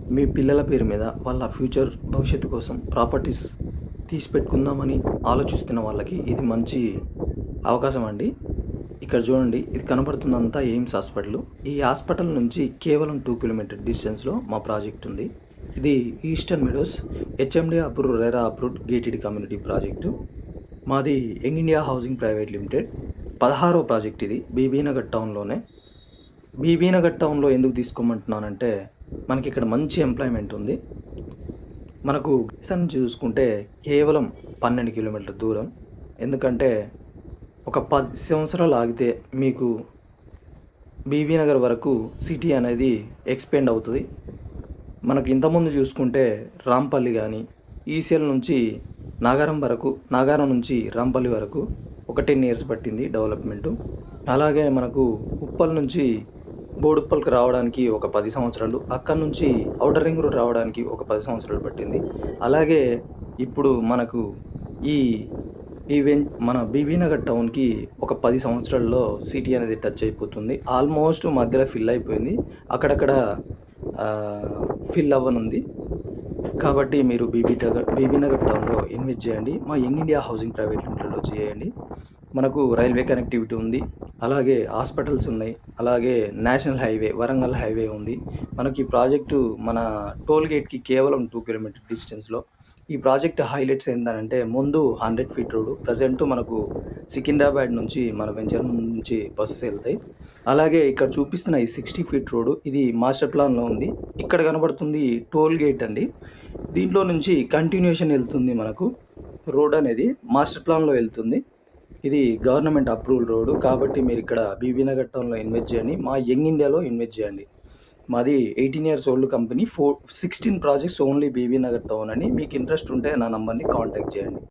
మీ పిల్లల పేరు మీద వాళ్ళ ఫ్యూచర్ భవిష్యత్తు కోసం ప్రాపర్టీస్ తీసి పెట్టుకుందామని ఆలోచిస్తున్న వాళ్ళకి ఇది మంచి అవకాశం అండి. ఇక్కడ చూడండి, ఇది కనపడుతుందంతా ఎయిమ్స్ హాస్పిటల్. ఈ హాస్పిటల్ నుంచి కేవలం 2 కిలోమీటర్ డిస్టెన్స్‌లో మా ప్రాజెక్ట్ ఉంది. ఇది eastern meadows HMD approved RERA approved gated community project. మాది young India housing private limited 16వ ప్రాజెక్ట్ ఇది. బీబీ నగర్ టౌన్‌లోనే. బీబీ నగర్ టౌన్‌లో ఎందుకు తీసుకోమంటున్నానంటే, మనకిక్కడ మంచి ఎంప్లాయ్‌మెంట్ ఉంది. మనకు గిరిసన్ చూసుకుంటే కేవలం 12 కిలోమీటర్ల దూరం. ఎందుకంటే, ఒక 10 సంవత్సరాలు ఆగితే మీకు బీబీ నగర్ వరకు సిటీ అనేది ఎక్స్‌పాండ్ అవుతది. మనకి ఇంతకుముందు చూసుకుంటే రాంపల్లి గాని, ఈసీఎల్ నుంచి నాగారం వరకు, నాగారం నుంచి రాంపల్లి వరకు ఒక 10 ఇయర్స్ పట్టింది డెవలప్‌మెంటు. అలాగే మనకు ఉప్పల్ నుంచి బోడుప్పల్‌కి రావడానికి ఒక 10 సంవత్సరాలు, అక్కడి నుంచి ఔటర్ రింగ్ రోడ్ రావడానికి ఒక 10 సంవత్సరాలు పట్టింది. అలాగే ఇప్పుడు మనకు ఈ మన బీబీ నగర్ టౌన్‌కి ఒక 10 సంవత్సరాల్లో సిటీ అనేది టచ్ అయిపోతుంది. ఆల్మోస్ట్ మధ్యలో ఫిల్ అయిపోయింది. అక్కడక్కడ ఫిల్ అవ్వనుంది. కాబట్టి మీరు బీబీ నగర్ టౌన్‌లో ఇన్వెస్ట్ చేయండి. మా యంగ్ ఇండియా హౌసింగ్ ప్రైవేట్ లిమిటెడ్‌లో చేయండి. మనకు రైల్వే కనెక్టివిటీ ఉంది. అలాగే హాస్పిటల్స్ ఉన్నాయి. అలాగే నేషనల్ హైవే, వరంగల్ హైవే ఉంది. మనకి ఈ ప్రాజెక్టు మన టోల్ గేట్‌కి కేవలం 2 కిలోమీటర్ డిస్టెన్స్‌లో. ఈ ప్రాజెక్ట్ హైలైట్స్ ఏందనంటే, ముందు 100 ఫీట్ రోడ్. ప్రెజెంట్ మనకు సికింద్రాబాద్ నుంచి మన వెంచర్ నుంచి బసెస్ ఎళ్తాయి. అలాగే ఇక్కడ చూపిస్తున్న ఈ 60 ఫీట్ రోడ్ ఇది మాస్టర్ ప్లాన్‌లో ఉంది. ఇక్కడ కనబడుతుంది టోల్ గేట్ అండి. దీంట్లో నుంచి కంటిన్యూయేషన్ ఎళ్తుంది మనకు. రోడ్ అనేది మాస్టర్ ప్లాన్‌లో ఎళ్తుంది. ఇది గవర్నమెంట్ అప్రూవల్ రోడ్. కాబట్టి మీరిక్కడ బీబీ నగర్ టౌన్‌లో ఇన్వెస్ట్ చేయండి. మా యంగ్ ఇండియాలో ఇన్వెస్ట్ చేయండి. మాది 18 years old company. 16 projects only Bibinagar town అని. మీకు ఇంట్రెస్ట్ ఉంటే నా నంబర్‌ని కాంటాక్ట్ చేయండి.